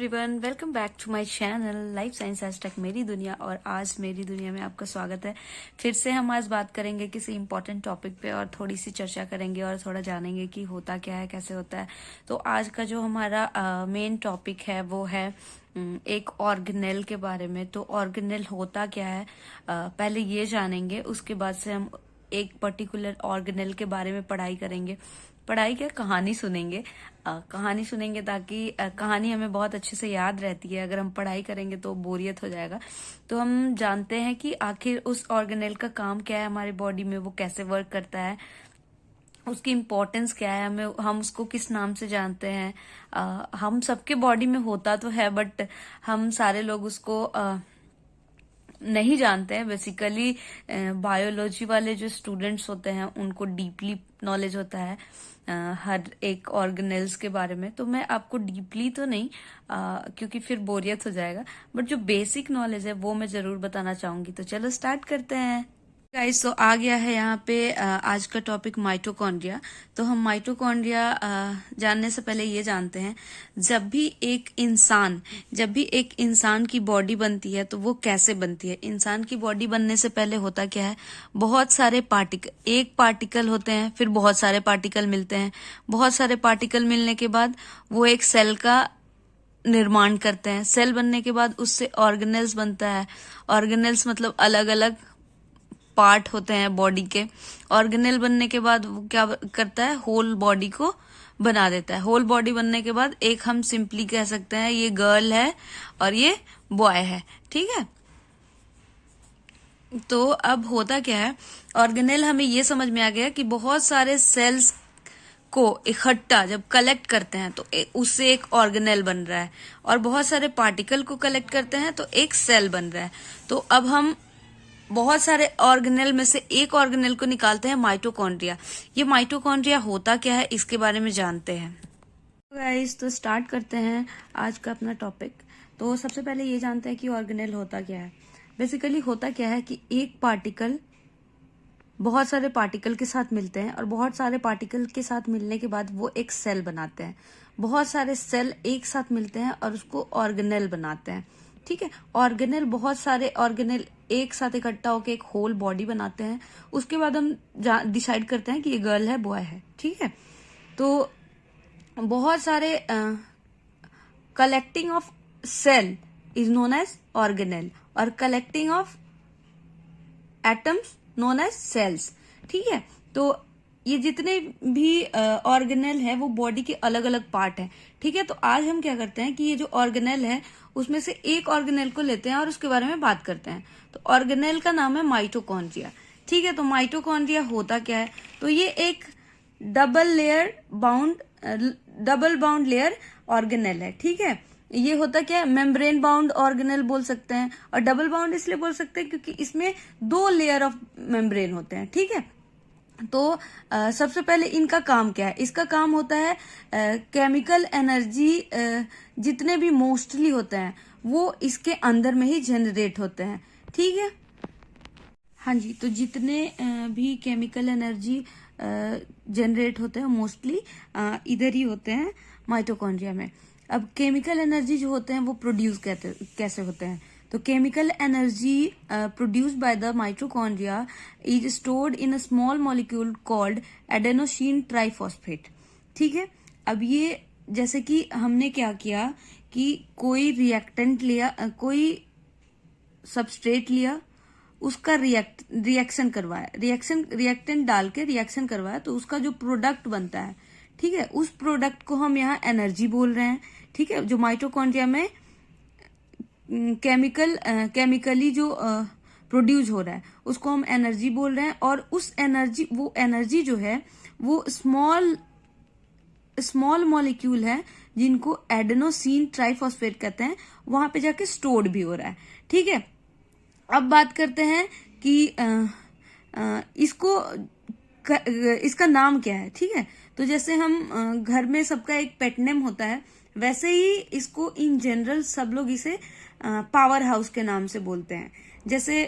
Everyone, welcome back to my channel life science hashtag मेरी दुनिया। और आज मेरी दुनिया में आपका स्वागत है। फिर से हम आज बात करेंगे किसी इम्पोर्टेंट टॉपिक पे और थोड़ी सी चर्चा करेंगे और थोड़ा जानेंगे कि होता क्या है, कैसे होता है। तो आज का जो हमारा मेन टॉपिक है वो है एक ऑर्गेनेल के बारे में। तो ऑर्गेनेल होता क्या है पहले ये जानेंगे, उसके बाद से हम एक पर्टिकुलर ऑर्गेनेल के बारे में पढ़ाई करेंगे। पढ़ाई क्या, कहानी सुनेंगे। कहानी सुनेंगे ताकि कहानी हमें बहुत अच्छे से याद रहती है। अगर हम पढ़ाई करेंगे तो बोरियत हो जाएगा। तो हम जानते हैं कि आखिर उस ऑर्गेनेल का काम क्या है हमारी बॉडी में, वो कैसे वर्क करता है, उसकी इम्पोर्टेंस क्या है, हम उसको किस नाम से जानते हैं। हम सबके बॉडी में होता तो है, बट हम सारे लोग उसको नहीं जानते हैं। बेसिकली बायोलॉजी वाले जो स्टूडेंट्स होते हैं उनको डीपली नॉलेज होता है हर एक ऑर्गेनेल्स के बारे में। तो मैं आपको डीपली तो नहीं क्योंकि फिर बोरियत हो जाएगा, बट जो बेसिक नॉलेज है वो मैं जरूर बताना चाहूंगी। तो चलो स्टार्ट करते हैं गाइस। तो आ गया है यहाँ पे आज का टॉपिक माइटोकॉन्ड्रिया। तो हम माइटोकॉन्ड्रिया जानने से पहले ये जानते हैं, जब भी एक इंसान की बॉडी बनती है तो वो कैसे बनती है। इंसान की बॉडी बनने से पहले होता क्या है, बहुत सारे एक पार्टिकल होते हैं, फिर बहुत सारे पार्टिकल मिलते हैं। बहुत सारे पार्टिकल मिलने के बाद वो एक सेल का निर्माण करते हैं। सेल बनने के बाद उससे ऑर्गेनेल्स बनता है। ऑर्गेनेल्स मतलब अलग अलग पार्ट होते हैं बॉडी के। ऑर्गेनेल बनने के बाद वो क्या करता है, होल बॉडी को बना देता है। होल बॉडी बनने के बाद एक हम सिंपली कह सकते हैं ये गर्ल है और ये बॉय है, ठीक है। तो अब होता क्या है, ऑर्गेनेल हमें ये समझ में आ गया कि बहुत सारे सेल्स को इकट्ठा जब कलेक्ट करते हैं तो उससे एक ऑर्गेनेल बन रहा है, और बहुत सारे पार्टिकल को कलेक्ट करते हैं तो एक सेल बन रहा है। तो अब हम बहुत सारे ऑर्गेनेल में से एक ऑर्गेनेल को निकालते हैं, माइटोकॉन्ड्रिया। ये माइटोकॉन्ड्रिया होता क्या है इसके बारे में जानते हैं गाइस। तो स्टार्ट करते हैं आज का अपना टॉपिक। तो सबसे पहले ये जानते हैं कि ऑर्गेनेल होता क्या है। बेसिकली होता क्या है कि एक पार्टिकल बहुत सारे पार्टिकल के साथ मिलते हैं, और बहुत सारे पार्टिकल के साथ मिलने के बाद वो एक सेल बनाते हैं। बहुत सारे सेल एक साथ मिलते हैं और उसको ऑर्गेनेल बनाते हैं, ठीक है। ऑर्गेनेल, बहुत सारे ऑर्गेनेल एक साथ इकट्ठा होकर एक होल बॉडी बनाते हैं। उसके बाद हम डिसाइड करते हैं कि ये गर्ल है, बॉय है, ठीक है। तो बहुत सारे collecting of cell is known as organelle, और collecting of atoms known as cells, ठीक है। तो ये जितने भी ऑर्गेनेल है वो बॉडी के अलग अलग पार्ट हैं, ठीक है। तो आज हम क्या करते हैं कि ये जो ऑर्गेनेल है उसमें से एक ऑर्गेनेल को लेते हैं और उसके बारे में बात करते हैं। तो ऑर्गेनेल का नाम है माइटोकॉन्ड्रिया, ठीक है। तो माइटोकॉन्ड्रिया होता क्या है, तो ये एक डबल बाउंड लेयर ऑर्गेनेल है, ठीक है। ये होता क्या है, मेम्ब्रेन बाउंड ऑर्गेनेल बोल सकते हैं, और डबल बाउंड इसलिए बोल सकते हैं क्योंकि इसमें 2 लेयर ऑफ मेम्ब्रेन होते हैं, ठीक है। तो सबसे पहले इनका काम क्या है, इसका काम होता है केमिकल एनर्जी जितने भी मोस्टली होते हैं वो इसके अंदर में ही जनरेट होते हैं, ठीक है। हाँ जी, तो जितने भी केमिकल एनर्जी जनरेट होते हैं मोस्टली इधर ही होते हैं माइटोकॉन्ड्रिया में। अब केमिकल एनर्जी जो होते हैं वो प्रोड्यूस कैसे होते हैं, तो chemical energy produced by the mitochondria is stored in a small molecule called adenosine triphosphate, ठीक है। अब ये जैसे कि हमने क्या किया कि कोई रिएक्टेंट लिया, कोई सबस्ट्रेट लिया, उसका रिएक्शन करवाया, रिएक्टेंट डाल के रिएक्शन करवाया, तो उसका जो प्रोडक्ट बनता है, ठीक है, उस प्रोडक्ट को हम यहाँ एनर्जी बोल रहे हैं, ठीक है। जो माइटोकॉन्ड्रिया में केमिकली जो प्रोड्यूस हो रहा है उसको हम एनर्जी बोल रहे हैं। और वो एनर्जी जो है वो स्मॉल मॉलिक्यूल है जिनको एडेनोसिन ट्राइफॉस्फेट कहते हैं, वहां पे जाके स्टोर्ड भी हो रहा है, ठीक है। अब बात करते हैं कि इसका नाम क्या है, ठीक है। तो जैसे हम घर में सबका एक पेट नेम होता है, वैसे ही इसको इन जनरल सब लोग इसे पावर हाउस के नाम से बोलते हैं। जैसे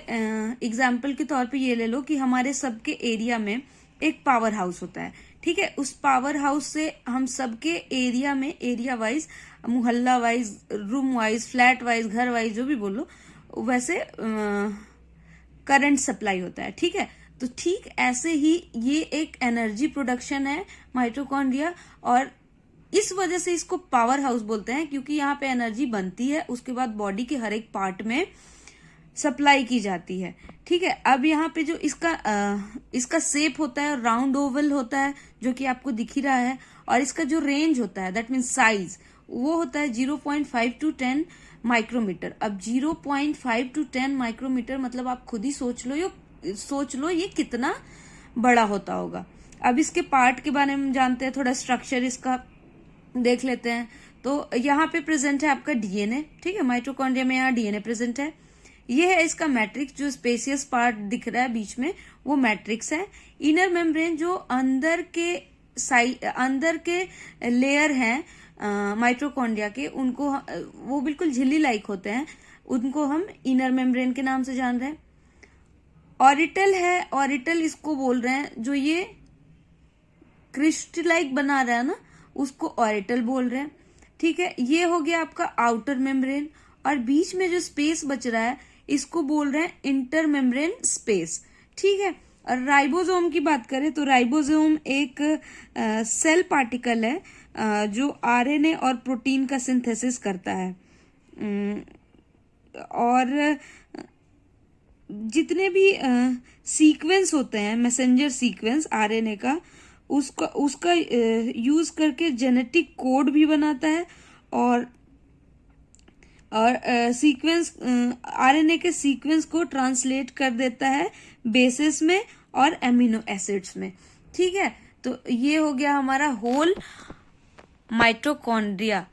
एग्जाम्पल के तौर पे ये ले लो कि हमारे सबके एरिया में एक पावर हाउस होता है, ठीक है। उस पावर हाउस से हम सबके एरिया में, एरिया वाइज, मोहल्ला wise, room wise, flat wise, घर वाइज, जो भी बोलो, वैसे करंट सप्लाई होता है। ठीक है। तो ठीक ऐसे ही ये एक एनर्जी प्रोडक्शन है माइटोकॉन्ड्रिया, और इस वजह से इसको पावर हाउस बोलते हैं, क्योंकि यहाँ पे एनर्जी बनती है, उसके बाद बॉडी के हर एक पार्ट में सप्लाई की जाती है। ठीक है। अब यहाँ पे जो इसका शेप होता है राउंड ओवल होता है, जो कि आपको दिख ही रहा है, और इसका जो रेंज होता है, दैट मीन साइज, वो होता है 0.5 to 10 माइक्रोमीटर। अब 0.5 to 10 माइक्रोमीटर मतलब आप खुद ही सोच लो ये कितना बड़ा होता होगा। अब इसके पार्ट के बारे में जानते हैं, थोड़ा स्ट्रक्चर इसका देख लेते हैं। तो यहाँ पे प्रेजेंट है आपका डीएनए। ठीक है। माइटोकॉन्ड्रिया में यहाँ डीएनए प्रेजेंट है। ये है इसका मैट्रिक्स, जो स्पेसियस पार्ट दिख रहा है बीच में, वो मैट्रिक्स है। इनर मेम्ब्रेन जो अंदर के लेयर हैं माइटोकॉन्ड्रिया के, उनको वो बिल्कुल झिल्ली लाइक होते हैं, उनको हम इनर मेम्ब्रेन के नाम से जान रहे हैं। ऑरिटल है, ऑरिटल इसको बोल रहे हैं, जो ये क्रिस्टलाइक बना रहा है ना, उसको ऑरिटल बोल रहे हैं। ठीक है। ये हो गया आपका आउटर मेम्ब्रेन, और बीच में जो स्पेस बच रहा है इसको बोल रहे हैं इंटर मेम्ब्रेन स्पेस। ठीक है। और राइबोसोम की बात करें तो राइबोसोम एक सेल पार्टिकल है जो आरएनए और प्रोटीन का सिंथेसिस करता है। और जितने भी सीक्वेंस होते हैं, मैसेंजर सीक्वेंस आरएनए का, उसका यूज करके जेनेटिक कोड भी बनाता है, और सीक्वेंस आरएनए के सीक्वेंस को ट्रांसलेट कर देता है बेसिस में और एमिनो एसिड्स में। ठीक है। तो ये हो गया हमारा होल माइटोकॉन्ड्रिया।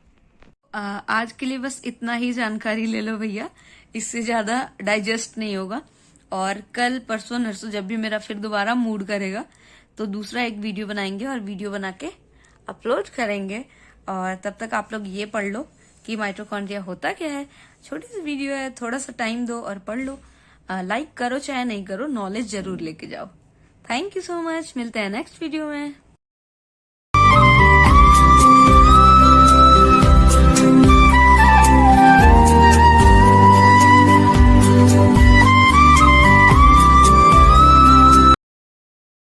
आज के लिए बस इतना ही जानकारी ले लो भैया, इससे ज्यादा डाइजेस्ट नहीं होगा। और कल परसों नरसों जब भी मेरा फिर दोबारा मूड करेगा तो दूसरा एक वीडियो बनाएंगे और वीडियो बना के अपलोड करेंगे। और तब तक आप लोग ये पढ़ लो कि माइटोकॉन्ड्रिया होता क्या है। छोटी सी वीडियो है, थोड़ा सा टाइम दो और पढ़ लो। लाइक करो चाहे नहीं करो, नॉलेज जरूर लेके जाओ। Thank you so much. मिलते हैं नेक्स्ट वीडियो में।